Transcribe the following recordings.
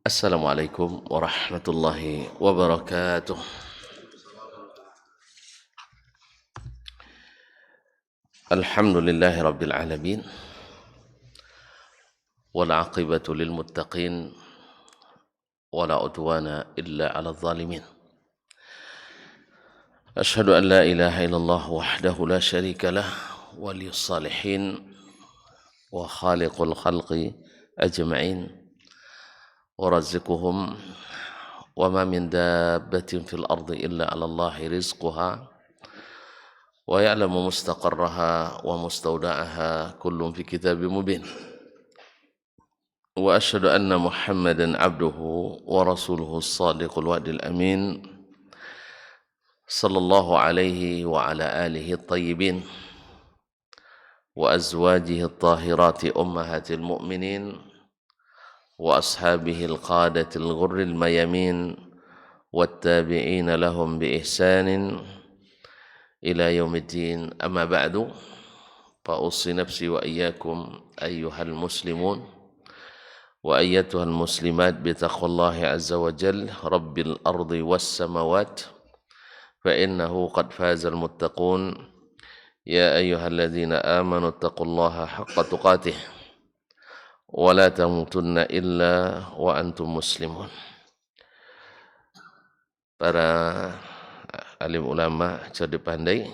Assalamualaikum warahmatullahi wabarakatuh. Alhamdulillahi rabbil alamin. Wal aqibatu lil muttaqin. Wala udwana illa ala zalimin. Ashhadu an la ilaha illallah wahdahu la syarika lah. Waliyus salihin. Wa khaliqul khalqi ajma'in. Wa razikuhum. Wa ma min dabbatin fil ardi illa ala Allahi rizquha. Wa ya'lamu mustaqarraha wa mustawda'aha kullun fi kitabim mubin. Wa asyhadu anna Muhammadan abduhu wa rasuluhu as-sadiqul wa'dil amin. Sallallahu alaihi wa ala alihi at-tayyibin wa azwajihi at-tahirati ummahatil mu'minin wa ashabihi al-qadatil ghurril mayamin wattabi'ina lahum bi ihsanin ila yaumiddin. Amma ba'du, fa ussi nafsi wa iyyakum ayyuhal muslimun wa ayyatuhal muslimat bi taqwallahi azza wa jalla rabbil ardi was samawat fa innahu qad fazal muttaqun. Ya ayyuhalladzina amanu taqullaha haqqa tuqatih wa la tamutunna illa wa antum muslimun. Para alim ulama, cerdik pandai,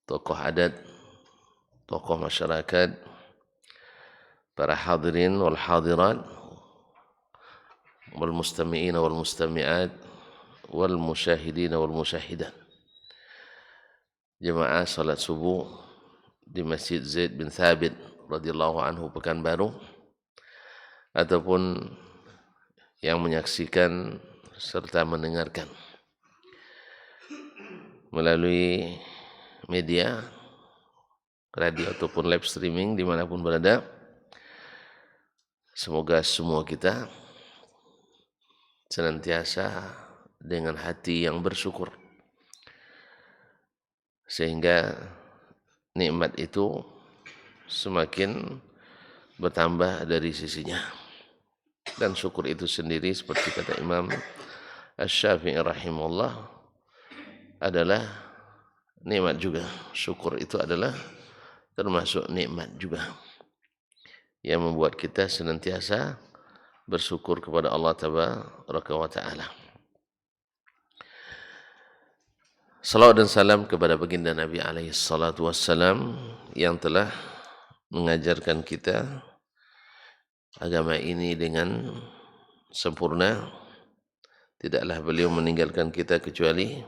tokoh adat, tokoh masyarakat, para hadirin wal hadirat, wal mustami'in wal mustami'at, wal musyahidin wal musyahidat. Jemaah salat subuh di Masjid Zaid bin Thabit radhiyallahu anhu Pekanbaru, ataupun yang menyaksikan serta mendengarkan melalui media, radio ataupun live streaming dimanapun berada. Semoga semua kita senantiasa dengan hati yang bersyukur, sehingga nikmat itu semakin bertambah dari sisinya. Dan syukur itu sendiri seperti kata Imam Asy-Syafi'i rahimahullah adalah nikmat juga. Syukur itu adalah termasuk nikmat juga yang membuat kita senantiasa bersyukur kepada Allah Tabaraka wa Ta'ala. Salawat dan salam kepada baginda Nabi alaihi salatu wassalam yang telah mengajarkan kita agama ini dengan sempurna. Tidaklah beliau meninggalkan kita kecuali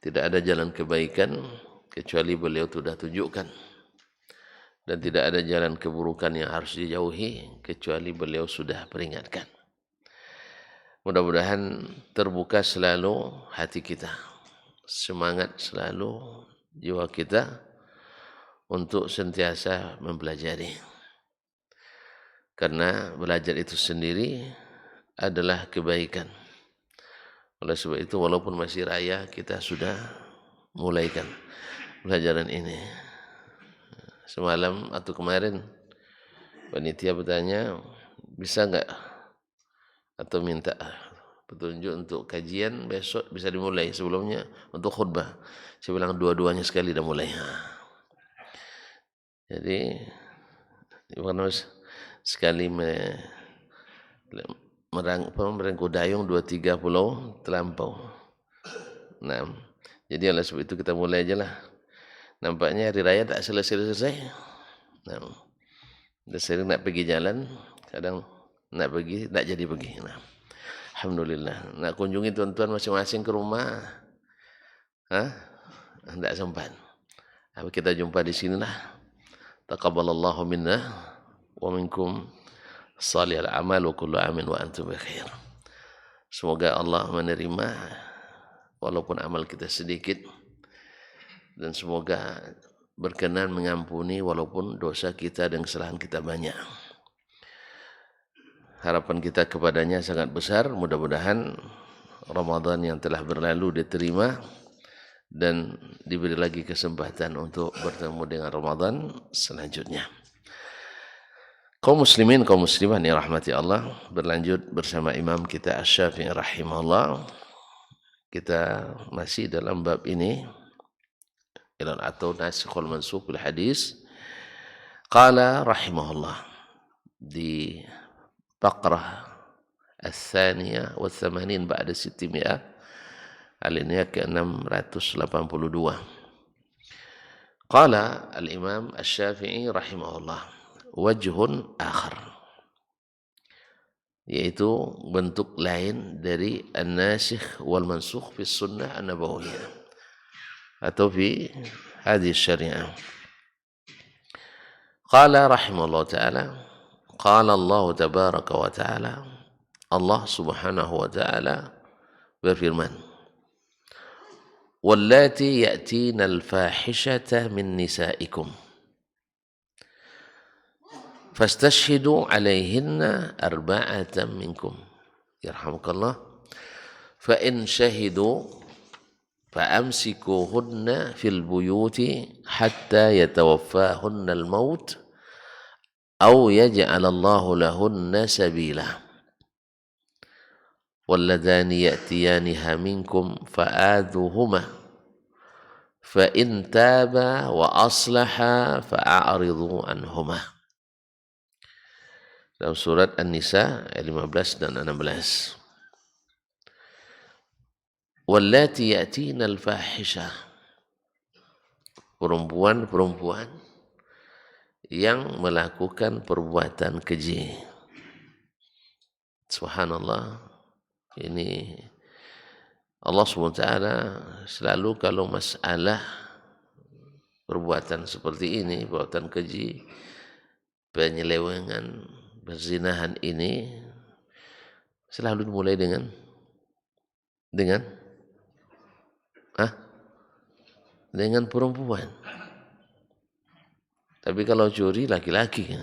tidak ada jalan kebaikan kecuali beliau sudah tunjukkan, dan tidak ada jalan keburukan yang harus dijauhi kecuali beliau sudah peringatkan. Mudah-mudahan terbuka selalu hati kita, semangat selalu jiwa kita untuk sentiasa mempelajari, karena belajar itu sendiri adalah kebaikan. Oleh sebab itu, walaupun masih raya, kita sudah mulaikan pelajaran ini. Semalam atau kemarin panitia bertanya, bisa enggak atau minta petunjuk untuk kajian besok bisa dimulai sebelumnya untuk khutbah. Saya bilang dua-duanya sekali dah mulai. Jadi bukan sekali merengkuh dayung 2-3 pulau terlampau. Nah, jadi oleh sebab itu kita mulai aja lah. Nampaknya hari raya tak selesai-selesai. Nah, dah sering nak pergi jalan, kadang nak pergi tak jadi pergi. Nah, alhamdulillah. Nak kunjungi tuan-tuan masing-masing ke rumah, tak sempat. Tapi kita jumpa di sinilah. Taqabbalallahu minna wa minkum salihal amal wa kullu amin wa antum bikhair. Semoga Allah menerima walaupun amal kita sedikit, dan semoga berkenan mengampuni walaupun dosa kita dan kesalahan kita banyak. Harapan kita kepadanya sangat besar. Mudah-mudahan Ramadan yang telah berlalu diterima dan diberi lagi kesempatan untuk bertemu dengan Ramadan selanjutnya. Kaum muslimin, kaum muslimat yang rahmati Allah, berlanjut bersama Imam kita Asy-Syafi'i rahimahullah. Kita masih dalam bab ini atau nasikh wal mansukh bil hadis. Qala rahimahullah di faqrah الثانية والثمانين بعد 600 alinea ke-682. Qala al-Imam Asy-Syafi'i rahimahullah wajhun akhar, yaitu bentuk lain dari an-nasikh wal mansukh fi sunnah an-nabawiyah atau fi hadis syariah. Qala rahimahullah ta'ala, qala Allah tabaraka wa ta'ala, Allah subhanahu wa ta'ala berfirman, wallati ya'tina al-fahishata min nisaikum fastashhidu alaihinna arba'atan minkum yarhamukallah fa in shahidu fa'amsikuhunna fil buyuti hatta yatawaffahunna al-maut aw yaj'alallahu lahunna sabila walladhani ya'tiyaniha minkum fa'adhuhuma fa in taba wa aslaha fa'aridhu anhuma. Dalam surat An-Nisa ayat 15 dan 16. Wallati ya'tina al-fahisha, perempuan-perempuan yang melakukan perbuatan keji. Subhanallah, ini Allah SWT selalu kalau masalah perbuatan seperti ini, perbuatan keji, penyelewengan, perzinahan ini selalu dimulai dengan perempuan. Tapi kalau curi laki-laki.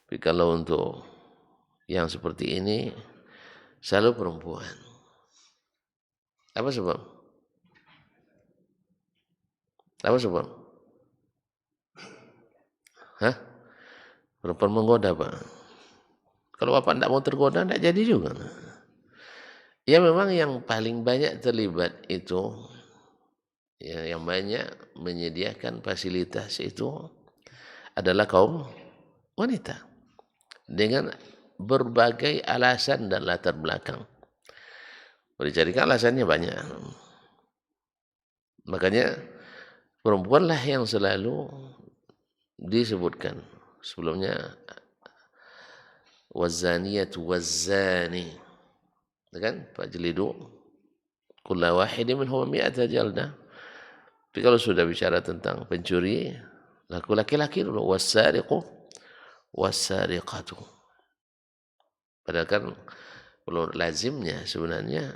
Tapi kalau untuk yang seperti ini selalu perempuan. Apa sebab? Perempuan menggoda, Pak. Kalau Bapak tidak mau tergoda, tidak jadi juga. Ya memang yang paling banyak terlibat itu, ya, yang banyak menyediakan fasilitas itu adalah kaum wanita. Dengan berbagai alasan dan latar belakang. Dicarikan alasannya banyak. Makanya perempuanlah yang selalu disebutkan. Sebelumnya wazaniyatu wazani, kan? Fajlidu kulla wahidin minhum mi'ata jaldah. Tapi kalau sudah bicara tentang pencuri, laki-laki dulu, was-sariqu was-sariqatu. Padahal kan belum lazimnya sebenarnya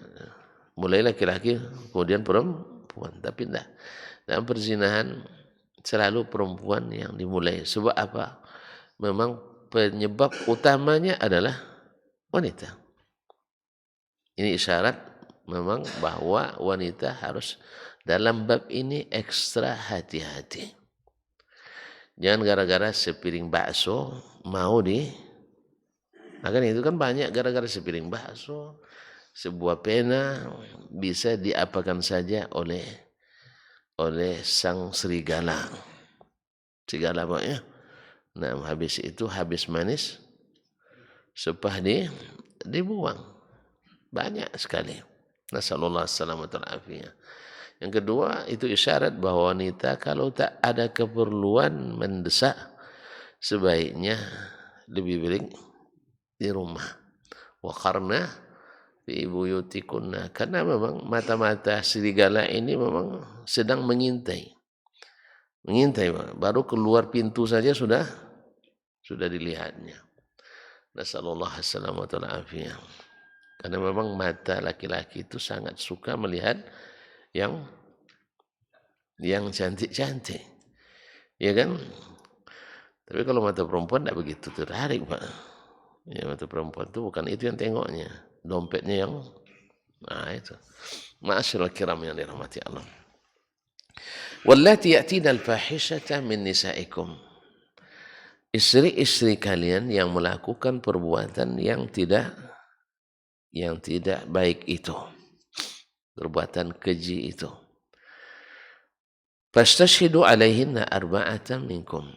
mulai laki-laki kemudian perempuan, tapi tidak. Dalam perzinahan selalu perempuan yang dimulai. Sebab apa? Memang penyebab utamanya adalah wanita. Ini isyarat memang bahwa wanita harus dalam bab ini ekstra hati-hati. Jangan gara-gara sepiring bakso mau Makanya itu kan banyak gara-gara sepiring bakso, sebuah pena bisa diapakan saja oleh sang serigala. Serigala Pak ya. Nah, habis itu habis manis sepah dibuang. Banyak sekali. Nasallallahu alaihi wasallam. Yang kedua, itu isyarat bahwa wanita kalau tak ada keperluan mendesak, sebaiknya lebih baik di rumah. Wa qarna fi buyutikunna, karena memang mata-mata serigala ini memang sedang mengintai. Baru keluar pintu saja sudah dilihatnya. Nasallallahu alaihi wasallam. Karena memang mata laki-laki itu sangat suka melihat yang cantik-cantik. Ya kan? Tapi kalau mata perempuan tidak begitu tertarik, Pak. Ya, mata perempuan itu bukan itu yang tengoknya, dompetnya yang, nah itu. Ma'asyiral kiram yang dirahmati Allah. Wallati ya'tina al-fahishata min nisaikum. istri-istri kalian yang melakukan perbuatan yang tidak baik itu, perbuatan keji itu. Fastashhidu alaihinna arba'atan minkum.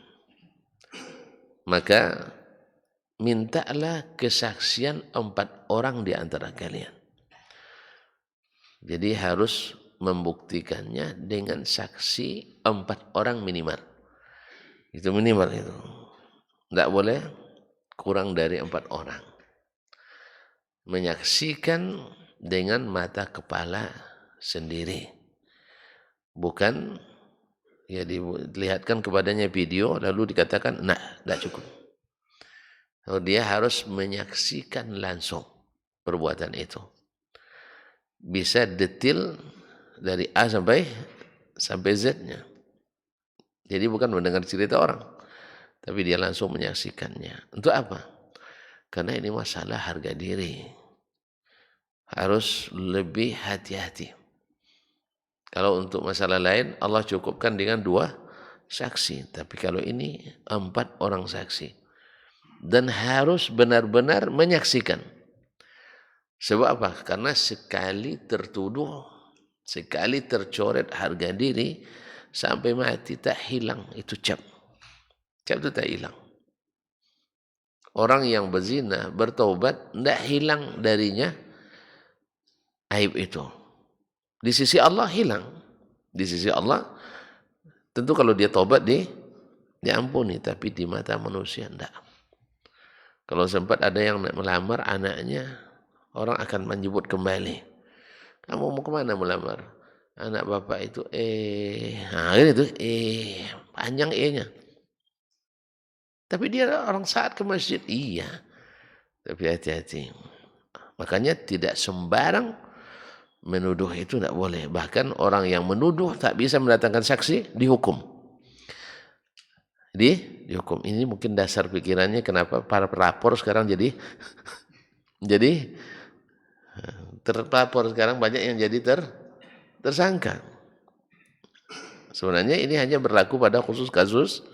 Maka mintalah kesaksian 4 orang di antara kalian. Jadi harus membuktikannya dengan saksi 4 orang minimal. Itu minimal itu. Tidak boleh kurang dari 4 orang. Menyaksikan dengan mata kepala sendiri. Bukan ya dilihatkan kepadanya video lalu dikatakan tidak cukup. Dia harus menyaksikan langsung perbuatan itu. Bisa detail dari A sampai Z-nya. Jadi bukan mendengar cerita orang, tapi dia langsung menyaksikannya. Untuk apa? Karena ini masalah harga diri. Harus lebih hati-hati. Kalau untuk masalah lain Allah cukupkan dengan 2 saksi, tapi kalau ini 4 orang saksi. Dan harus benar-benar menyaksikan. Sebab apa? Karena sekali tertuduh, sekali tercoret harga diri, sampai mati tak hilang itu cap. Cap itu tak hilang. Orang yang berzina, bertaubat, tidak hilang darinya aib itu. Di sisi Allah hilang. Di sisi Allah, tentu kalau dia taubat diampuni, tapi di mata manusia tidak. Kalau sempat ada yang melamar anaknya, orang akan menyebut kembali. Kamu mau kemana melamar? Anak bapak itu itu panjang E-nya. Tapi dia orang saat ke masjid, iya. Tapi hati-hati. Makanya tidak sembarang menuduh itu tidak boleh. Bahkan orang yang menuduh tak bisa mendatangkan saksi, dihukum. Dihukum. Ini mungkin dasar pikirannya kenapa para pelapor sekarang jadi terpelapor sekarang banyak yang jadi tersangka. Sebenarnya ini hanya berlaku pada khusus kasus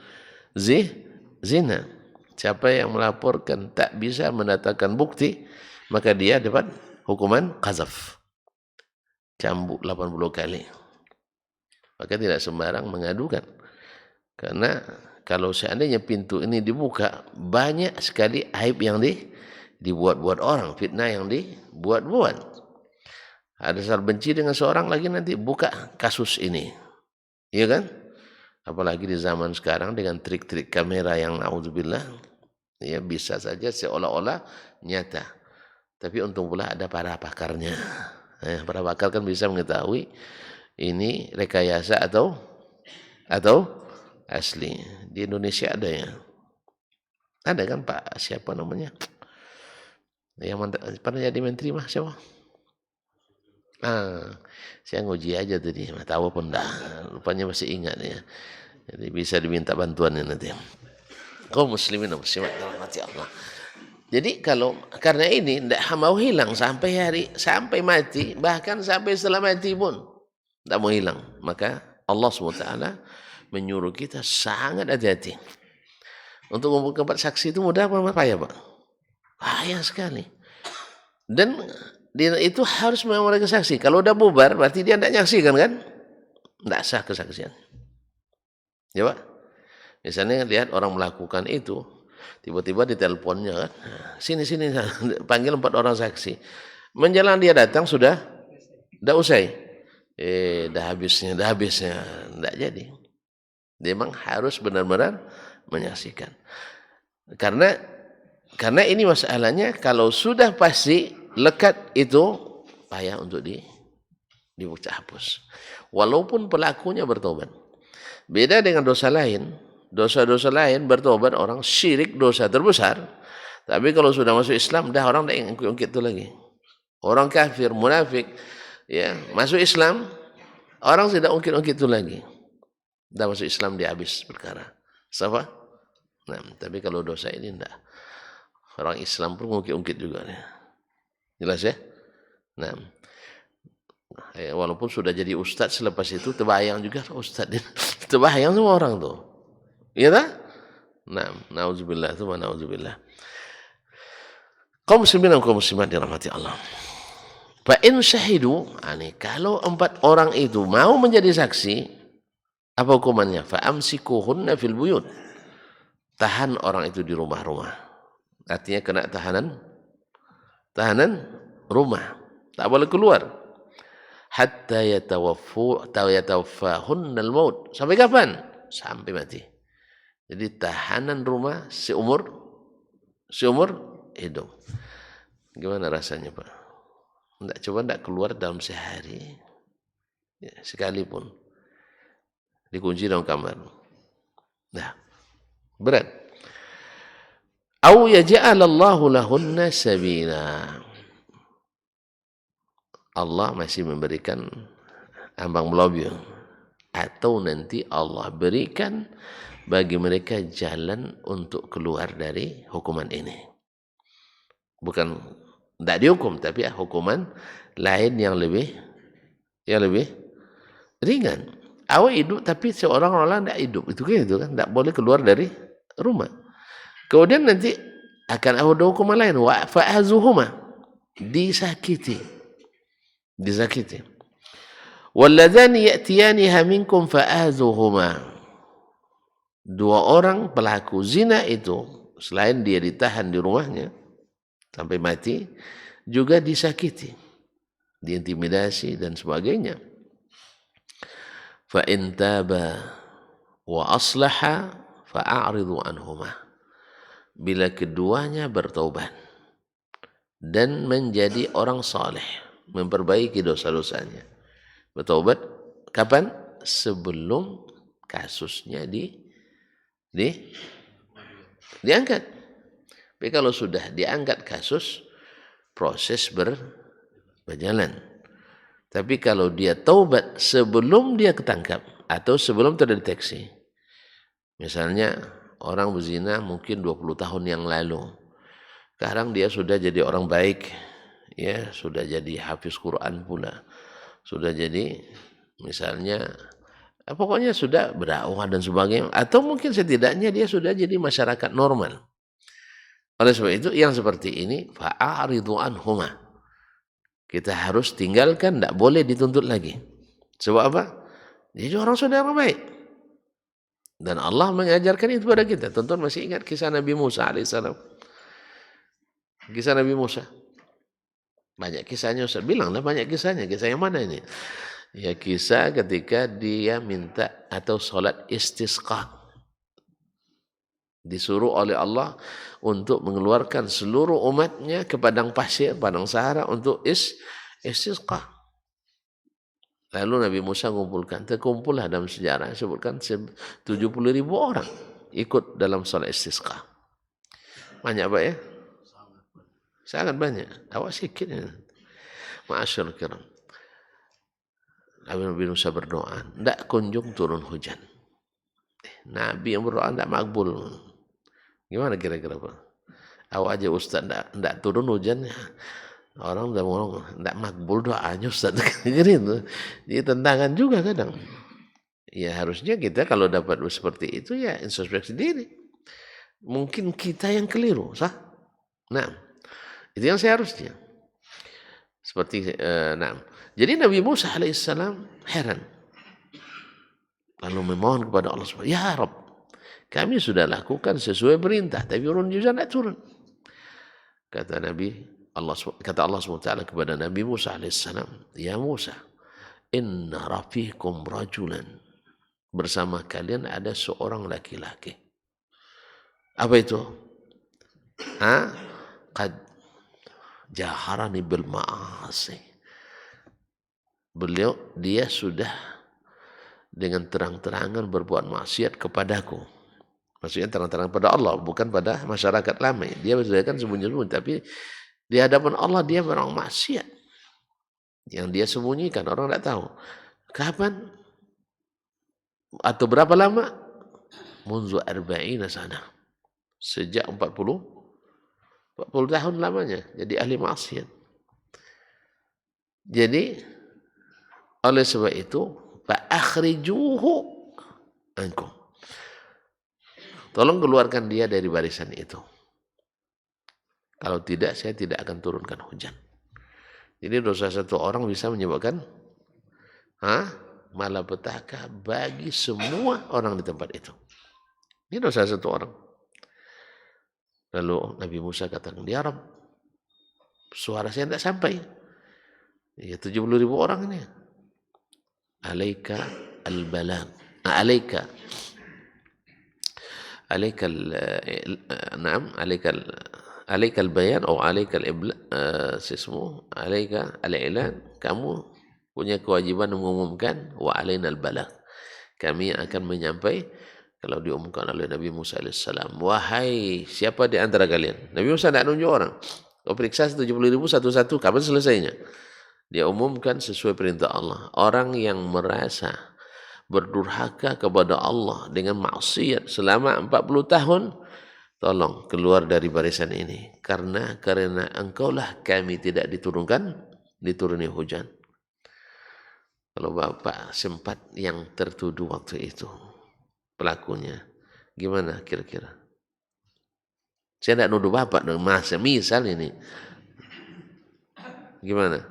zina. Siapa yang melaporkan tak bisa mendatangkan bukti, maka dia dapat hukuman qazaf. Cambuk 80 kali. Maka tidak sembarang mengadukan. Karena kalau seandainya pintu ini dibuka, banyak sekali aib yang dibuat-buat orang, fitnah yang dibuat-buat. Ada salah benci dengan seorang lagi nanti buka kasus ini. Iya kan? Apalagi di zaman sekarang dengan trik-trik kamera yang naudzubillah, ya bisa saja seolah-olah nyata. Tapi untung pula ada para pakarnya. Para pakar kan bisa mengetahui ini rekayasa atau asli. Di Indonesia ada ya. Ada kan Pak siapa namanya? Yang pernah jadi menteri mah siapa? Saya nguji aja tadi, tahu pun dah. Rupanya masih ingat ya. Jadi bisa diminta bantuannya nanti. Kaum muslimin dan muslimat rahmati Allah. Jadi karena ini tidak mau hilang sampai mati, bahkan sampai setelah mati pun tidak mau hilang. Maka Allah SWT menyuruh kita sangat hati-hati. Untuk mengumpulkan 4 saksi itu mudah apa payah, Pak? Payah sekali. Dan itu harus memang saksi. Kalau udah bubar berarti dia tidak nyaksikan kan? Tidak sah kesaksian. Ya Pak? Misalnya lihat orang melakukan itu, tiba-tiba di teleponnya kan, sini panggil 4 orang saksi. Menjelang dia datang sudah usai. Dah habisnya, tidak jadi. Dia memang harus benar-benar menyaksikan. Karena ini masalahnya kalau sudah pasti lekat itu payah untuk dihapus. Walaupun pelakunya bertobat. Beda dengan dosa lain. Dosa-dosa lain bertobat orang syirik dosa terbesar. Tapi kalau sudah masuk Islam dah orang tidak ungkit itu lagi. Orang kafir, munafik ya, masuk Islam orang tidak ungkit itu lagi. Dah masuk Islam dia habis perkara. Siapa? Nah, tapi kalau dosa ini tidak. Orang Islam pun ungkit juga. Jelas ya? Nah, walaupun sudah jadi ustaz selepas itu terbayang juga ustaz. Terbayang semua orang tuh. Iya tak? Nauzubillah, tsumma nauzubillah. Kaum muslimin dan kaum muslimat dirahmati Allah. Fa in syahidu, kalau 4 orang itu mau menjadi saksi, apa hukumannya? Fa amsikuhunna fil buyut. Tahan orang itu di rumah-rumah. Artinya kena tahanan rumah. Tak boleh keluar. Hatta yatawaffahunnal maut. Sampai kapan? Sampai mati. Jadi tahanan rumah seumur hidup. Gimana rasanya, Pak? Coba keluar dalam sehari. Ya, sekalipun. Dikunci dalam kamar. Nah, berat. Au yaj'alallahu lahunna sabila. Allah masih memberikan ambang melobyo. Atau nanti Allah berikan bagi mereka jalan untuk keluar dari hukuman ini. Bukan tidak dihukum, tapi hukuman lain yang lebih ringan. Awak hidup tapi seorang orang tidak hidup, itu kan tidak boleh keluar dari rumah. Kemudian nanti akan ada hukuman lain, wa fa'azuhuma, disakiti. Walladzani ya'tiyaniha minkum fa'azuhuma. 2 orang pelaku zina itu, selain dia ditahan di rumahnya sampai mati, juga disakiti, diintimidasi dan sebagainya. Fa in taba wa aslaha fa'aridu anhuma. Bila keduanya bertaubat dan menjadi orang saleh, memperbaiki dosa-dosanya. Bertaubat kapan? Sebelum kasusnya diangkat. Tapi kalau sudah diangkat kasus, proses berjalan. Tapi kalau dia taubat sebelum dia ketangkap atau sebelum terdeteksi, misalnya orang berzina mungkin 20 tahun yang lalu, sekarang dia sudah jadi orang baik, ya sudah jadi hafiz Quran pula, sudah jadi misalnya pokoknya sudah berdakwah dan sebagainya, atau mungkin setidaknya dia sudah jadi masyarakat normal. Oleh sebab itu yang seperti ini fa'aridu anhuma, kita harus tinggalkan, tidak boleh dituntut lagi. Sebab apa? Dia orang sudah orang baik. Dan Allah mengajarkan itu pada kita. Tonton, masih ingat kisah Nabi Musa alaihissalam? Kisah Nabi Musa. Banyak kisahnya, Ustaz. Bilanglah banyak kisahnya. Kisah yang mana ini? Ya, kisah ketika dia minta atau sholat istisqa. Disuruh oleh Allah untuk mengeluarkan seluruh umatnya ke padang pasir, padang Sahara untuk istisqa. Lalu Nabi Musa terkumpullah dalam sejarah, sebutkan 70.000 orang ikut dalam sholat istisqa. Banyak Pak ya? Sangat banyak. Awak sikit ya. Ma'asyarul kiram. Nabi Musa berdoa, tidak kunjung turun hujan. Nabi yang berdoa tidak makbul. Gimana kira-kira Pak? Awak aja Ustaz tidak turun hujan, orang udah ngomong tidak makbul doanya Ustaz. Gitu. Jadi tentangan juga kadang. Ya harusnya kita kalau dapat seperti itu ya introspeksi diri. Mungkin kita yang keliru, sah? Nah, itu yang seharusnya. Seperti Jadi Nabi Musa alaihissalam heran. Lalu memohon kepada Allah SWT, ya Rabb, kami sudah lakukan sesuai perintah, tapi turun hujan tidak turun. Kata Allah SWT kepada Nabi Musa alaihissalam, ya Musa, inna rafikum rajulan, bersama kalian ada seorang laki-laki. Apa itu? Qad jaharani bil ma'asi. Dia sudah dengan terang-terangan berbuat maksiat kepadaku. Maksudnya terang-terangan pada Allah, bukan pada masyarakat ramai. Dia sudah kan sembunyi-sembunyi, tapi di hadapan Allah dia berbuat maksiat. Yang dia sembunyikan, orang tidak tahu. Kapan? Atau berapa lama? Munzu arba'ina sana. Sejak 40 tahun lamanya. Jadi ahli maksiat. Jadi oleh sebab itu, fa'akhrijuhu ankum. Tolong keluarkan dia dari barisan itu. Kalau tidak, saya tidak akan turunkan hujan. Jadi dosa satu orang bisa menyebabkan malapetaka bagi semua orang di tempat itu. Ini dosa satu orang. Lalu Nabi Musa katakan, ya Rabb, suara saya tidak sampai. Ya 70.000 orang ini. Alaika al-balag. Alaika al-bayan atau alaika al-i'lan. Kamu punya kewajiban mengumumkan, wa alaina al-balag. Kami akan menyampaikan. Kalau diumumkan oleh Nabi Musa alaihissalam, wahai siapa di antara kalian? Nabi Musa tidak nunjuk orang. Kau periksa 70.000 satu-satu, kapan selesainya? Dia umumkan sesuai perintah Allah. Orang yang merasa berdurhaka kepada Allah dengan maksiat selama 40 tahun, tolong keluar dari barisan ini. Karena engkaulah kami tidak dituruni hujan. Kalau Bapak sempat yang tertuduh waktu itu, pelakunya, gimana kira-kira? Saya tidak nuduh Bapak dong, misal ini. Gimana?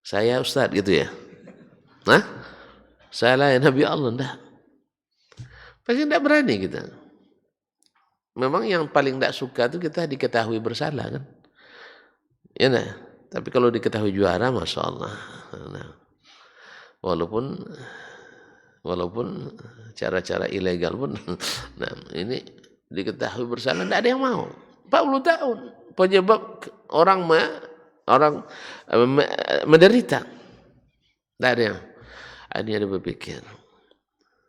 Saya Ustadz gitu ya? Saya layan Nabi Allah, enggak. Pasti tidak berani kita. Memang yang paling tidak suka itu kita diketahui bersalah kan? Ya nah. Tapi kalau diketahui juara, Masya Allah. Nah, walaupun cara-cara ilegal pun, nah ini diketahui bersalah, tidak ada yang mau. 40 tahun penyebab orang menderita. Tidak ada yang. Dia berpikir,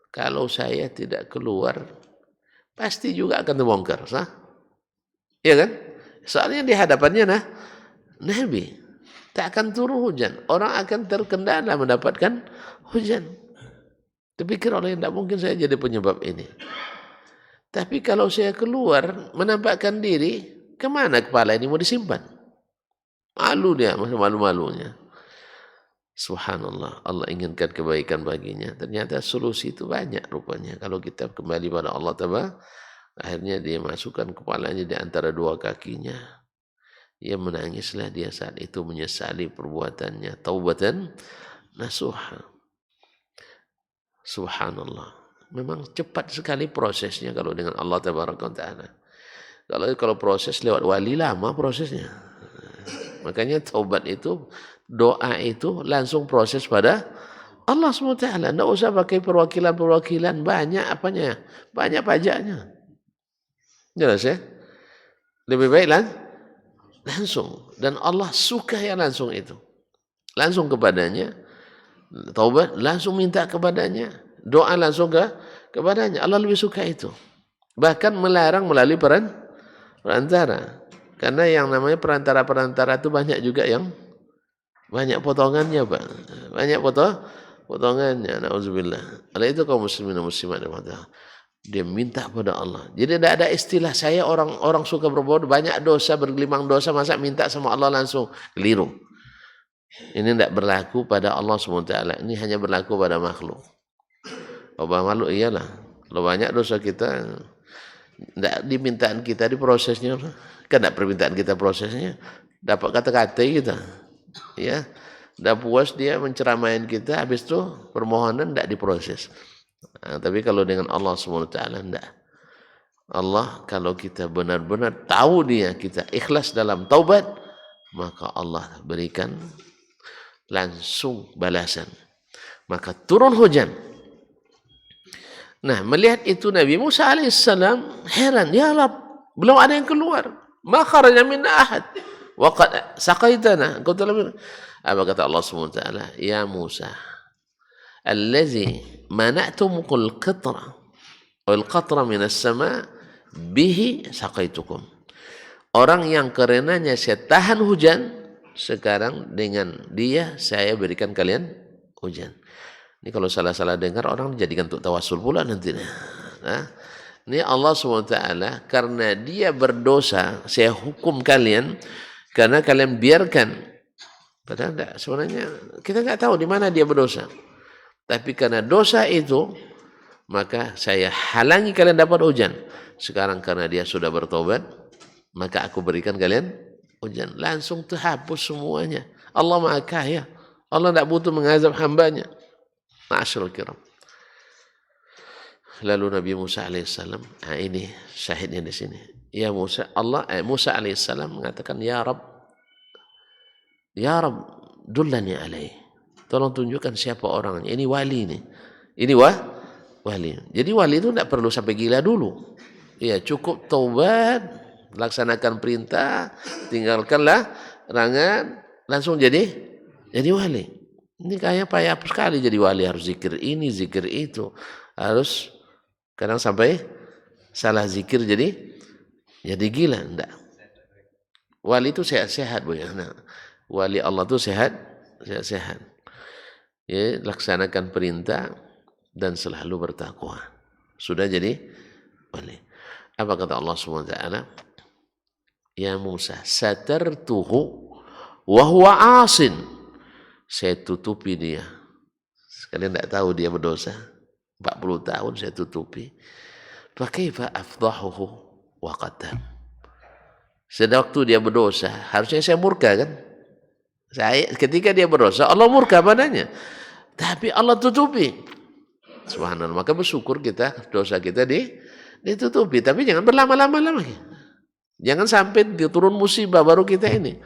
kalau saya tidak keluar, pasti juga akan terbongkar, sah? Iya kan? Soalnya di hadapannya Nabi, tak akan turun hujan, orang akan terkendala mendapatkan hujan. Terpikir oleh tidak mungkin saya jadi penyebab ini. Tapi kalau saya keluar menampakkan diri, kemana kepala ini mau disimpan? Malu dia, malu-malunya. Subhanallah, Allah inginkan kebaikan baginya. Ternyata solusi itu banyak rupanya. Kalau kita kembali pada Allah Ta'ala, akhirnya dia masukkan kepalanya di antara dua kakinya. Dia menangislah dia saat itu menyesali perbuatannya. Taubatan nasuha. Subhanallah. Memang cepat sekali prosesnya kalau dengan Allah Ta'ala. Kalau proses lewat wali lama prosesnya. Makanya taubat itu, doa itu langsung proses pada Allah SWT. Tidak usah pakai perwakilan-perwakilan. Banyak apanya? Banyak pajaknya. Jelas ya? Lebih baik langsung. Dan Allah suka yang langsung itu. Langsung kepadanya. Taubat langsung minta kepadanya. Doa langsung kepadanya. Allah lebih suka itu. Bahkan melarang melalui perantara. Karena yang namanya perantara-perantara itu banyak juga yang banyak potongannya, Pak. Banyak potongannya. Nauzubillah. Oleh itu kaum muslimin dan muslimat, dia minta pada Allah. Jadi tidak ada istilah saya orang suka berbuat banyak dosa, bergelimang dosa, masa minta sama Allah langsung. Keliru. Ini tidak berlaku pada Allah SWT. Ini hanya berlaku pada makhluk. Kalau makhluk iyalah. Kalau banyak dosa kita, tidak dimintaan kita di prosesnya. Kan tidak permintaan kita prosesnya. Dapat kata-kata kita. Ya. Dah puas dia menceramain kita, habis itu permohonan tidak diproses. Nah, tapi kalau dengan Allah SWT tidak. Allah kalau kita benar-benar tahu dia, kita ikhlas dalam taubat, maka Allah berikan langsung balasan. Maka turun hujan. Nah, melihat itu Nabi Musa alaihissalam heran, ya Allah, belum ada yang keluar. Ma kharaja min ahad. Wa qad saqaitana. Apa kata Allah SWT? Ya Musa, allazi mana'tumukul qitra wal qatra minas sama bihi saqaitukum. Orang yang karenanya saya tahan hujan, sekarang dengan dia saya berikan kalian hujan. Ini kalau salah-salah dengar orang dijadikan untuk tawasul pula nanti. Nah, ini Allah SWT karena dia berdosa, saya hukum kalian karena kalian biarkan. Padahal enggak, sebenarnya kita enggak tahu di mana dia berdosa. Tapi karena dosa itu, maka saya halangi kalian dapat hujan. Sekarang karena dia sudah bertobat, maka aku berikan kalian hujan. Langsung terhapus semuanya. Allah Maha Kaya. Allah tidak butuh mengazab hambanya. Ma'asyiral kiram. Lalu Nabi Musa alaihissalam, ini syahidnya di sini. Ya Musa, Musa alaihissalam mengatakan, Ya Rab, dullani alaih. Tolong tunjukkan siapa orangnya. Ini wali nih. Ini wali. Jadi wali itu tidak perlu sampai gila dulu. Ya cukup taubat, laksanakan perintah, tinggalkanlah larangan, langsung jadi wali. Ini kayak payah sekali jadi wali, harus zikir ini, zikir itu. Harus kadang sampai salah zikir jadi gila, enggak. Wali itu sehat-sehat, Bu ya. Nah, wali Allah itu sehat-sehat. Ya, laksanakan perintah dan selalu bertakwa. Sudah jadi wali. Apa kata Allah Subhanahu wa taala? Ya Musa, satartuhu wa huwa asin. Saya tutupi dia. Sekalian tidak tahu dia berdosa. 40 tahun saya tutupi. Fa kaifa afdahuhu wa qaddam. Sewaktu dia berdosa, harusnya saya murka kan? Ketika dia berdosa, Allah murka padanya. Tapi Allah tutupi. Subhanallah. Maka bersyukur kita, dosa kita ditutupi. Tapi jangan berlama-lama lagi. Jangan sampai turun musibah baru kita ini.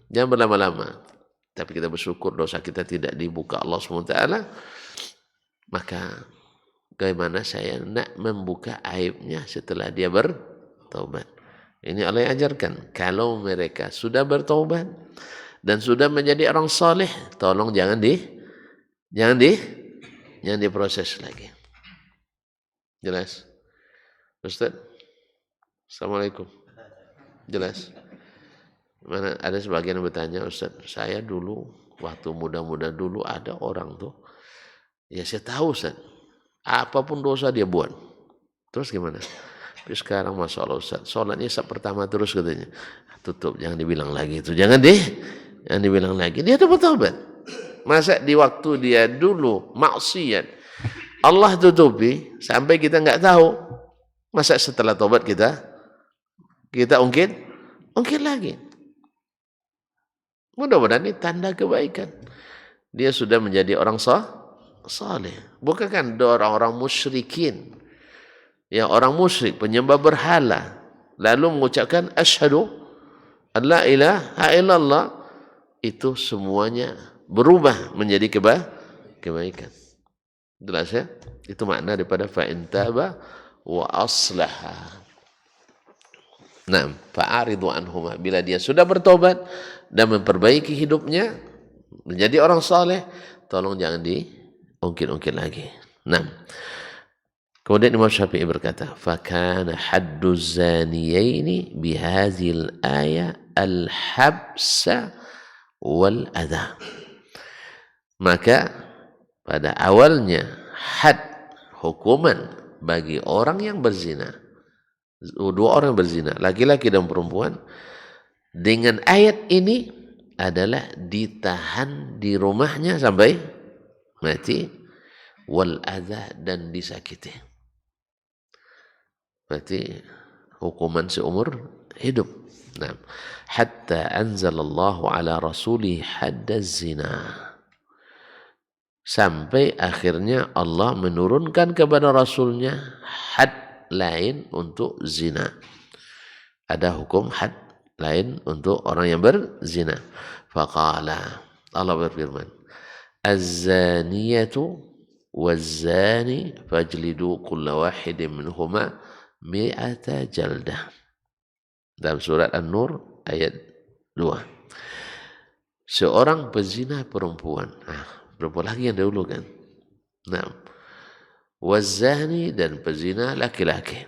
Jangan berlama-lama. Tapi kita bersyukur dosa kita tidak dibuka Allah SWT. Maka bagaimana saya nak membuka aibnya setelah dia bertaubat. Ini Allah yang ajarkan. Kalau mereka sudah bertaubat dan sudah menjadi orang saleh, tolong jangan diproses lagi. Jelas? Ustaz? Assalamualaikum. Jelas? Mana ada sebagian yang bertanya, Ustaz, saya dulu waktu muda-muda dulu ada orang tuh, ya saya tahu Ustaz, apapun dosa dia buat. Terus gimana? Tapi sekarang Masya Allah Ustaz, sholatnya saat pertama terus katanya. Tutup, jangan dibilang lagi itu. Jangan dibilang lagi. Dia tuh bertobat. Masa di waktu dia dulu maksiat, Allah tutupi sampai kita nggak tahu. Masa setelah tobat kita ungkit lagi. Mudah-mudahan ini tanda kebaikan. Dia sudah menjadi orang saleh. Bukan kan orang-orang musyrikin. Ya, orang musyrik, penyembah berhala, lalu mengucapkan asyhadu an la ilaha illallah, itu semuanya berubah menjadi kebaikan. Jelas ya? Itu makna daripada fa in taba wa aslaha. Nah, fa'aridu anhuma, bila dia sudah bertobat dan memperbaiki hidupnya menjadi orang saleh, tolong jangan diungkit-ungkit lagi. Nah, kemudian Imam Syafi'i berkata, fakana hadduz zaniyaini bihadzal ayat al-habsa wal adha. Maka pada awalnya had, hukuman bagi orang yang berzina, dua orang yang berzina, laki-laki dan perempuan, dengan ayat ini adalah ditahan di rumahnya sampai mati, wal adha, dan disakiti. Berarti hukuman seumur hidup. Nah, hatta anzalallahu ala rasulih haddaz zina. Sampai akhirnya Allah menurunkan kepada Rasulnya had lain untuk zina. Ada hukum had lain untuk orang yang berzina. Faqala, Allah berfirman, az-zaniyatu waz-zani fajlidu kulla wahidin minhuma mi'ata jaldah. Dalam surat An-Nur ayat 2. Seorang pezina perempuan. Berapa lagi yang dahulu kan? Nah, waz-zani, dan pezina laki-laki.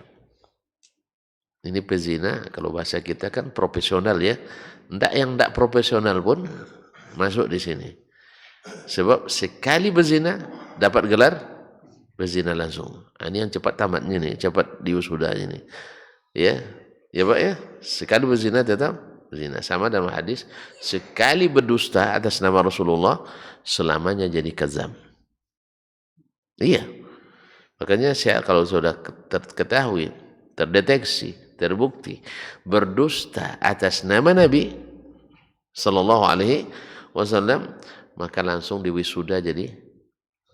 Ini pezina, kalau bahasa kita kan profesional ya. Yang tidak profesional pun masuk di sini. Sebab sekali berzina dapat gelar berzina langsung. Ini yang cepat tamatnya nih, cepat diusudanya nih. Ya Pak ya. Sekali berzina tetap berzina. Sama dalam hadis, sekali berdusta atas nama Rasulullah selamanya jadi kadzab. Iya. Makanya kalau sudah terketahui, terdeteksi, terbukti berdusta atas nama Nabi sallallahu alaihi wasallam, maka langsung diwisuda jadi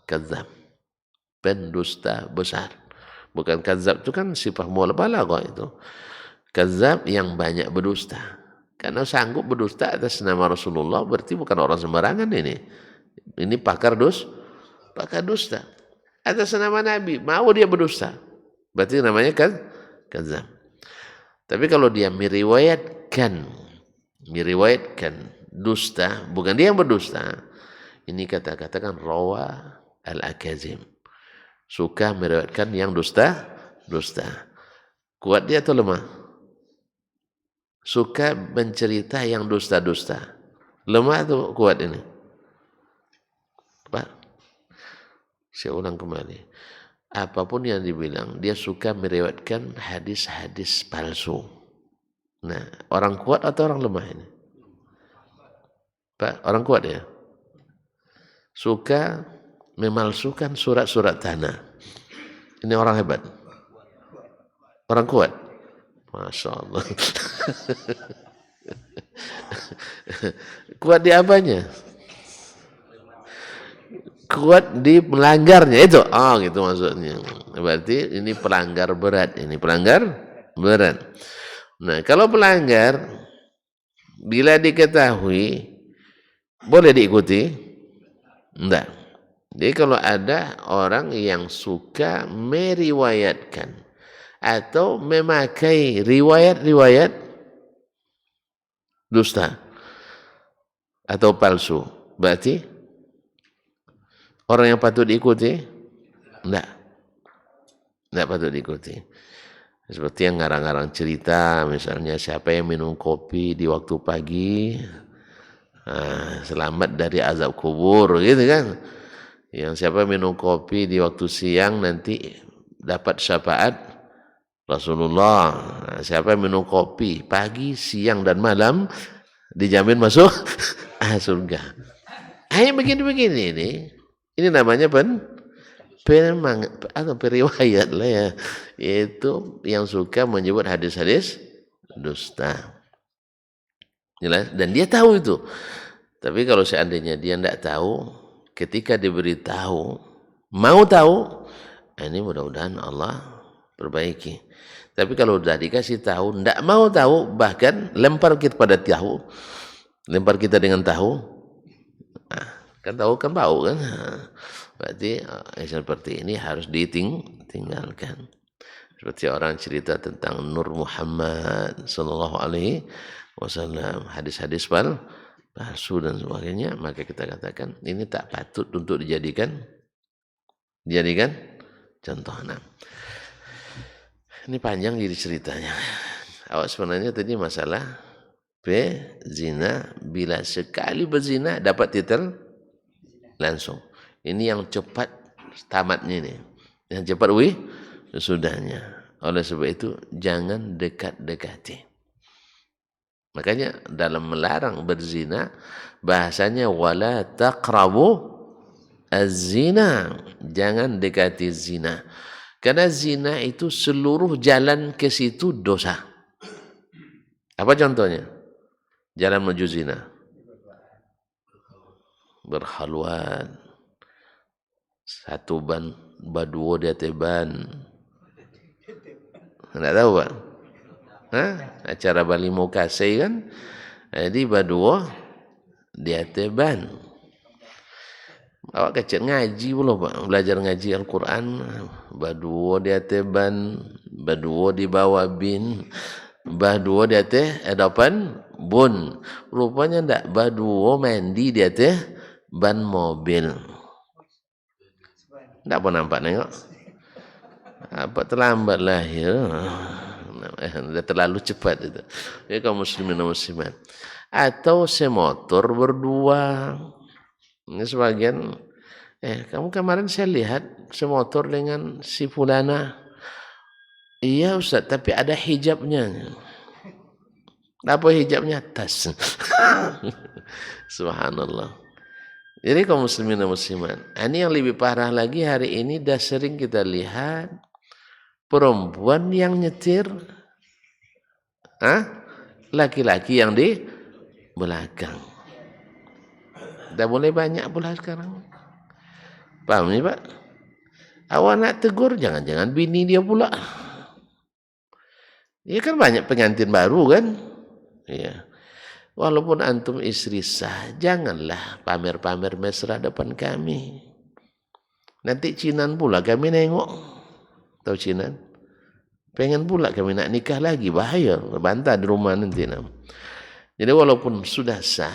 kadzab, pendusta besar. Bukan kadzab itu kan sifat mubalaghah itu. Kadzab yang banyak berdusta. Karena sanggup berdusta atas nama Rasulullah berarti bukan orang sembarangan ini. Ini pakar dusta. Atas nama Nabi mau dia berdusta. Berarti namanya kan kadzab. Tapi kalau dia meriwayatkan dusta, bukan dia yang berdusta. Ini katakan rawa al-akazim. Suka meriwayatkan yang dusta. Kuat dia atau lemah? Suka mencerita yang dusta-dusta. Lemah atau kuat ini? Pak, saya ulang kembali. Apapun yang dibilang, dia suka meriwayatkan hadis-hadis palsu. Nah, orang kuat atau orang lemah ini? Pak, orang kuat ya? Suka memalsukan surat-surat tanah. Ini orang hebat. Orang kuat. Masya Allah. Kuat di apanya? Kuat di pelanggarnya itu. Oh, gitu maksudnya. Berarti ini pelanggar berat. Nah, kalau pelanggar bila diketahui boleh diikuti? Enggak. Jadi kalau ada orang yang suka meriwayatkan atau memakai riwayat-riwayat dusta atau palsu, berarti orang yang patut diikuti? Enggak patut diikuti. Seperti yang ngarang-ngarang cerita, misalnya siapa yang minum kopi di waktu pagi, selamat dari azab kubur, gitu kan. Yang siapa minum kopi di waktu siang nanti dapat syafaat Rasulullah. Siapa yang minum kopi pagi, siang, dan malam dijamin masuk surga. Begini-begini ini. Ini namanya periwayat lah ya. Yaitu yang suka menyebut hadis-hadis dusta. Jelas? Dan dia tahu itu. Tapi kalau seandainya dia tidak tahu, ketika diberitahu, mau tahu, ini mudah-mudahan Allah perbaiki. Tapi kalau sudah dikasih tahu, tidak mau tahu, bahkan lempar kita pada tahu, lempar kita dengan tahu, kan tahu kan bau kan. Berarti seperti ini harus ditinggalkan. Seperti orang cerita tentang Nur Muhammad sallallahu alaihi wasallam, hadis-hadis palsu dan sebagainya, maka kita katakan ini tak patut untuk dijadikan contoh. Nah, ini panjang jadi ceritanya. Awak sebenarnya tadi masalah berzina, bila sekali berzina dapat titel langsung. Ini yang cepat tamatnya ini. Yang cepat sesudahnya. Oleh sebab itu jangan dekat-dekati. Makanya dalam melarang berzina bahasanya wala taqrabu az-zina. Jangan dekati zina. Karena zina itu seluruh jalan ke situ dosa. Apa contohnya? Jalan menuju zina. Berhalwat. Satu ban, baduo dia teban. Tidak tahu Pak? Acara Bali Mokasei kan? Jadi baduo dia teban. Awak kecil ngaji belum Pak? Belajar ngaji Al-Quran. Baduo dia teban, baduo di bawah bin, baduo dia teh hadapan bun. Rupanya ndak baduo mandi dia teh ban mobil. Ndak pun nampak nengok. Apa terlambat lahir. Sudah terlalu cepat itu. Ya kaum muslimin dan muslimat. Atau semotor berdua. Ini sebagian, kamu kemarin saya lihat semotor dengan si fulana. Iya Ustaz, tapi ada hijabnya. Apa hijabnya? Tas. Subhanallah. Jadi kaum muslimin dan muslimat, ini yang lebih parah lagi hari ini dah sering kita lihat perempuan yang nyetir, laki-laki yang di belakang. Dah mulai banyak pula sekarang. Paham ni Pak? Awak nak tegur, jangan-jangan bini dia pula. Ya kan banyak pengantin baru kan? Ya. Walaupun antum istri sah, janganlah pamer-pamer mesra depan kami. Nanti cinan pula kami nengok. Tahu cinan? Pengen pula kami nak nikah lagi, bahaya. Bantah di rumah nanti. Jadi walaupun sudah sah,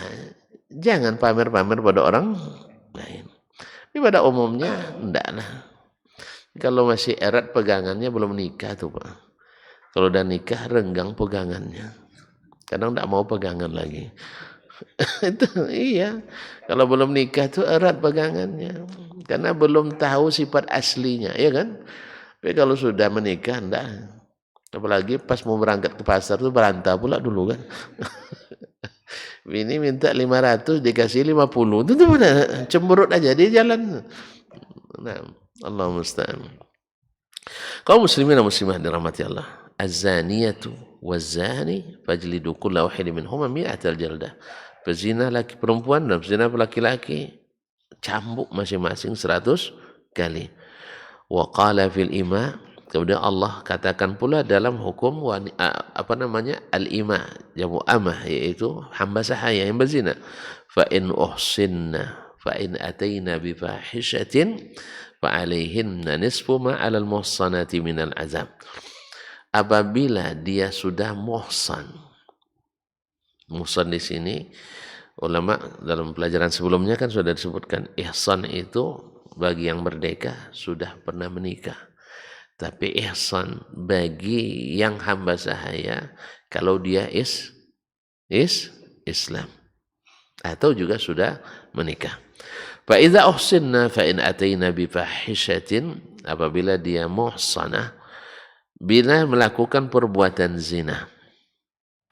jangan pamer-pamer pada orang lain. Tapi pada umumnya, enggaklah. Kalau masih erat pegangannya belum nikah tuh Pak. Kalau udah nikah renggang pegangannya. Kadang tidak mau pegangan lagi. Itu iya. Kalau belum nikah tuh erat pegangannya. Karena belum tahu sifat aslinya, ya kan? Tapi kalau sudah menikah enggak. Apalagi pas mau berangkat ke pasar tuh berantah pula dulu kan. Ini minta 500 dikasih 50. Itu mana cemberut aja dia jalan. Nah, Allah musta'an. Kaum muslimin dan muslimah dirahmati Allah. Az-zaniyatu waz-zani fajlidu kulla wahidin minhuma mi'atal jaldah. Pezina laki perempuan dan pezina laki-laki cambuk masing-masing 100 kali. Wa qala fil ima, kemudian Allah katakan pula dalam hukum al-ima, jamu amah, yaitu hamba sahaya yang berzina. Fa in uhsinna fa in ataina bi fahishatin fa alaihinna nisfu ma 'alal muhsanati minal azab. Apabila dia sudah muhsan. Muhsan di sini ulama dalam pelajaran sebelumnya kan sudah disebutkan ihsan itu bagi yang merdeka sudah pernah menikah. Tapi ihsan bagi yang hamba sahaya kalau dia Islam atau juga sudah menikah. Fa idza uhsinna fa in ataina bi fahishatin, apabila dia muhsanah bila melakukan perbuatan zina,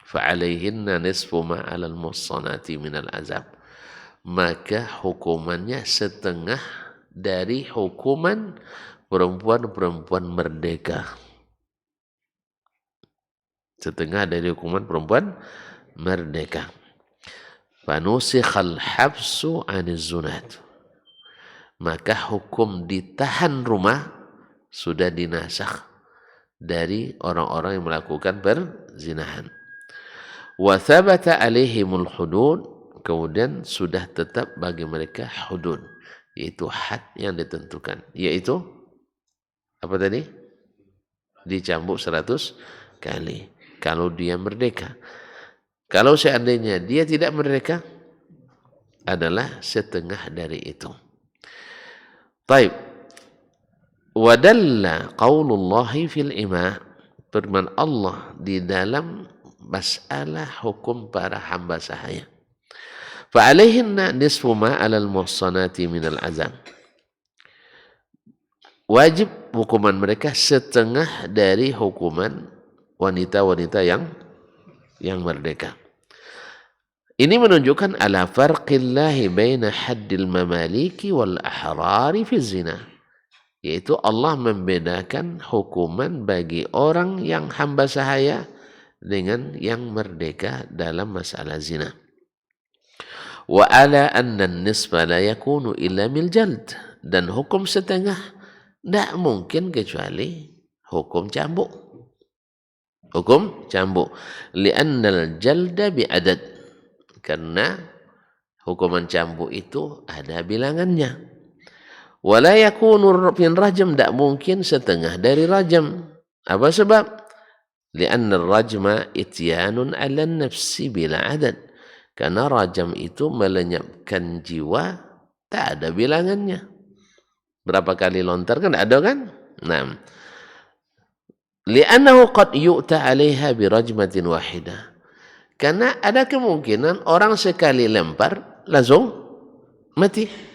fa alaihinna nisfu ma 'alal muhsanati minal azab, maka hukumannya setengah dari hukuman perempuan-perempuan merdeka. Setengah dari hukuman perempuan merdeka. Fanusikhal habsu 'aniz zunat, maka hukum ditahan rumah sudah dinasakh dari orang-orang yang melakukan perzinahan. Wa thabata alaihimul hudud, kemudian sudah tetap bagi mereka hudud, yaitu had yang ditentukan, yaitu apa tadi? Dicambuk 100 kali kalau dia merdeka. Kalau seandainya dia tidak merdeka adalah setengah dari itu. Baik. Wadalla qaulullahi fil ima, firman Allah di dalam masalah hukum para hamba sahaya. Fa alaihinna nisfu ma 'alal muhsanati minal azab. Wajib hukuman mereka setengah dari hukuman wanita-wanita yang merdeka. Ini menunjukkan ala farqillahi baina haddil mamaliki wal ahrari fi zina. Yaitu Allah membedakan hukuman bagi orang yang hamba sahaya dengan yang merdeka dalam masalah zina. Wa ala anna nisfa la yakunu illa mil jald, dan hukum setengah tidak mungkin kecuali hukum cambuk. Hukum cambuk. Li'annal jalda bi'adad, karena hukuman cambuk itu ada bilangannya. Wala yakunu fin rajam, tidak mungkin setengah dari rajam. Apa sebab? Lianna rajma ityanun ala nafsi bila adad. Karena rajam itu melenyapkan jiwa, tak ada bilangannya. Berapa kali lontar kan ada kan? Nah. Li'annahu qad yu'ta 'alaiha bi rajmatin wahidah. Karena ada kemungkinan orang sekali lempar langsung mati.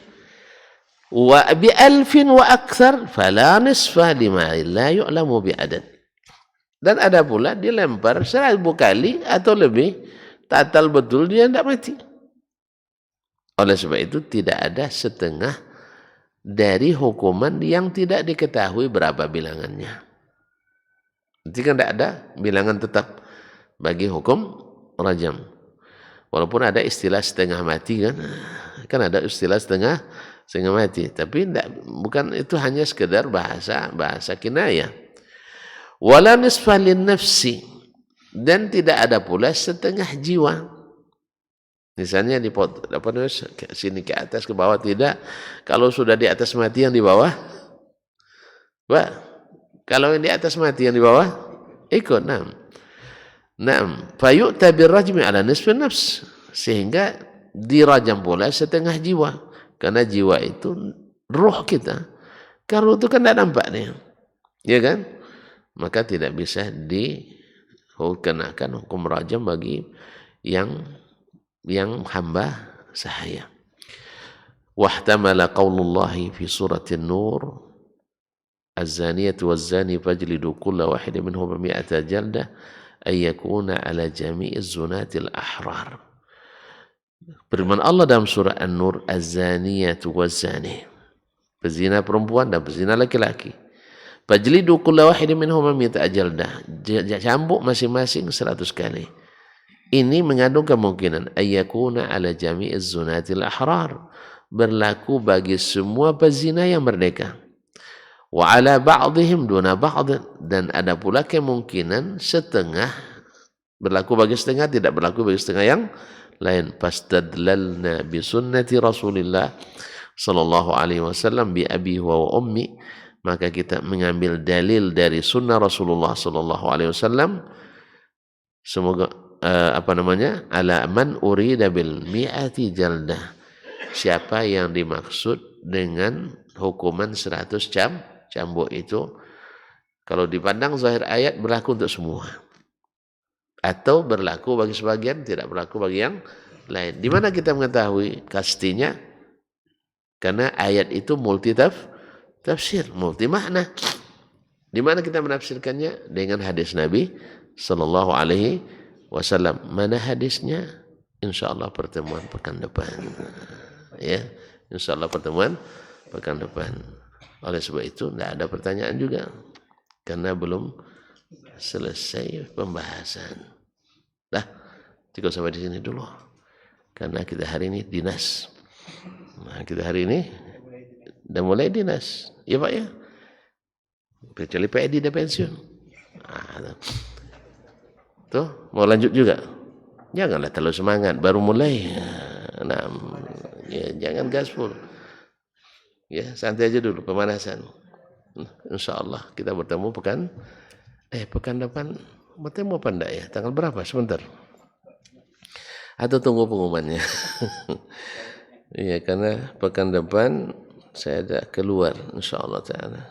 Wa bi alfin wa akthar fala nisfa lima la yu'lamu bi adad. Dan ada pula dilempar 1000 kali atau lebih, tatal betul dia tidak mati. Oleh sebab itu tidak ada setengah dari hukuman yang tidak diketahui berapa bilangannya. Jadi kan tidak ada bilangan tetap bagi hukum rajam. Walaupun ada istilah setengah mati kan ada istilah setengah mati. Tapi bukan itu, hanya sekedar bahasa kinayah. Wala nisfa lin nafsi, dan tidak ada pula setengah jiwa. Misalnya sini ke atas ke bawah, tidak. Kalau sudah di atas mati yang di bawah, kalau yang di atas mati yang di bawah ikut. Naam, fayu'ta birrajmi ala nisfi nafs, sehingga dirajam pula setengah jiwa, karena jiwa itu ruh kita. Kalau itu kan tidak nampak nih, ya kan? Maka tidak bisa dikenakan hukum rajam bagi yang hamba sahaya. Wahtamala qaulullahi fi suratin Nur, az-zaniyatu waz-zani fajlidu kulla wahidin minhum 100 jaldah ayyakuna ala jami'iz zunatil ahrar. Firman Allah dalam surah An-Nur, az-zaniyatu waz-zani, pezina perempuan dan pezina laki-laki. Fajlidu kulla wahidin minhum 100 jaldah, cambuk masing-masing 100 kali. Ini mengandung kemungkinan ayyakuna ala jami'iz zunatil ahrar, berlaku bagi semua pezina yang merdeka. Wa ala ba'dihim duna ba'd, dan ada pula kemungkinan setengah berlaku bagi setengah, tidak berlaku bagi setengah yang lain. Fastadlalna bi sunnati Rasulillah sallallahu alaihi wasallam bi abi wa ummi, maka kita mengambil dalil dari sunnah Rasulullah sallallahu alaihi wasallam. Semoga ala man urida bil mi'ati jaldah, siapa yang dimaksud dengan hukuman 100 cambuk itu, kalau dipandang zahir ayat berlaku untuk semua, atau berlaku bagi sebagian, tidak berlaku bagi yang lain. Di mana kita mengetahui pastinya? Karena ayat itu multi tafsir, multi makna. Di mana kita menafsirkannya? Dengan hadis Nabi sallallahu alaihi wasallam. Mana hadisnya? Insyaallah pertemuan pekan depan. Ya, insyaallah pertemuan pekan depan. Oleh sebab itu tidak ada pertanyaan juga, karena belum selesai pembahasan. Cukup sampai di sini dulu, karena kita hari ini dinas. Kita hari ini sudah mulai dinas, ya Pak ya. Kecuali Pak Edi udah pensiun. Tuh mau lanjut juga, janganlah terlalu semangat, baru mulai. Ya, jangan gaspol. Ya, santai aja dulu pemanasan. Insyaallah kita bertemu pekan depan. Bertemu apa enggak ya? Tanggal berapa? Sebentar. Atau tunggu pengumumannya. Iya, karena pekan depan saya ada keluar insyaallah taala.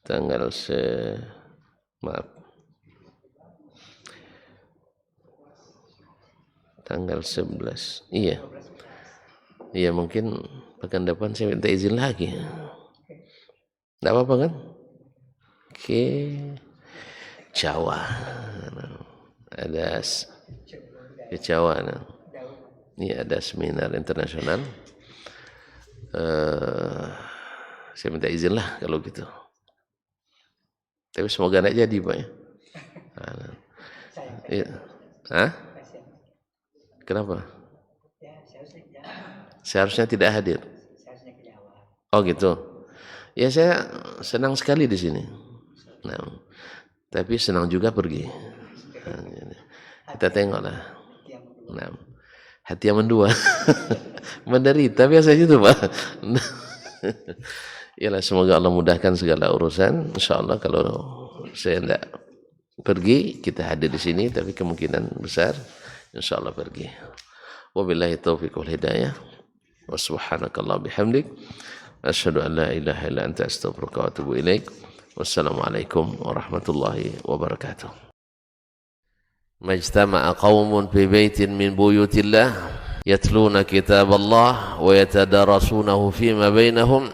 Tanggal tanggal 11. Iya, mungkin pekan depan saya minta izin lagi. Tidak apa-apa kan? Ke Jawa. Ada ke Jawa. Ini ada seminar internasional. Saya minta izin lah kalau gitu. Tapi semoga tidak jadi Pak ya. Kenapa? Seharusnya tidak hadir. Oh gitu. Ya saya senang sekali di sini. Tapi senang juga pergi. Kita tengoklah. Hati yang mendua. Menderita biasanya itu Pak. Yalah, semoga Allah mudahkan segala urusan. Insyaallah kalau saya tidak pergi, kita hadir di sini, tapi kemungkinan besar insyaallah pergi. Wabillahi taufiq wal hidayah. Wa subhanakallah bihamdik, asyhadu an la ilaha illa anta astaghfiruka wa atubu ilaik. Wassalamualaikum warahmatullahi wabarakatuh. Majtama'a qaumun fi baitin min buyutillah yatluna kitaballah wa yatadarasunahu fima bainahum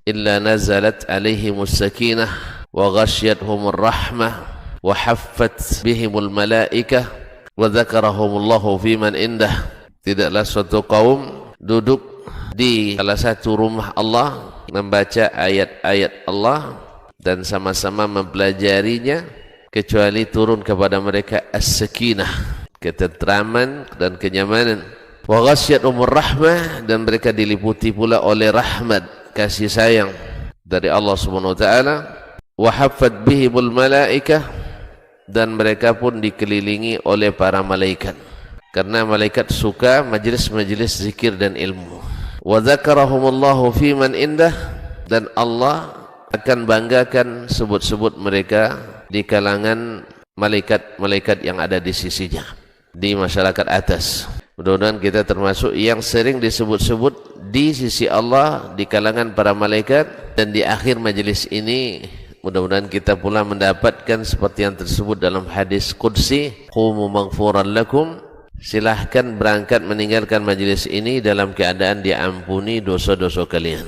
illa nazalat alaihimus sakinah wa ghashiyatuhumur rahmah wa haffat bihimul malaikah wa dzakarahumullahu fi man indah. Tidaklah suatu kaum duduk di salah satu rumah Allah membaca ayat-ayat Allah dan sama-sama mempelajarinya kecuali turun kepada mereka as-sakinah, ketentraman dan kenyamanan, wa ghasyiyatuhumur rahmah, dan mereka diliputi pula oleh rahmat, kasih sayang dari Allah Subhanahu wa taala, wa haffat bihimul malaikah, dan mereka pun dikelilingi oleh para malaikat karena malaikat suka majlis-majlis zikir dan ilmu. Wa dzakarahumullahu fi man indah, dan Allah akan banggakan sebut-sebut mereka di kalangan malaikat-malaikat yang ada di sisinya, di masyarakat atas. Mudah-mudahan kita termasuk yang sering disebut-sebut di sisi Allah di kalangan para malaikat, dan di akhir majelis ini mudah-mudahan kita pula mendapatkan seperti yang tersebut dalam hadis qudsi, qumu maghfuran lakum, silahkan berangkat meninggalkan majelis ini dalam keadaan diampuni dosa-dosa kalian.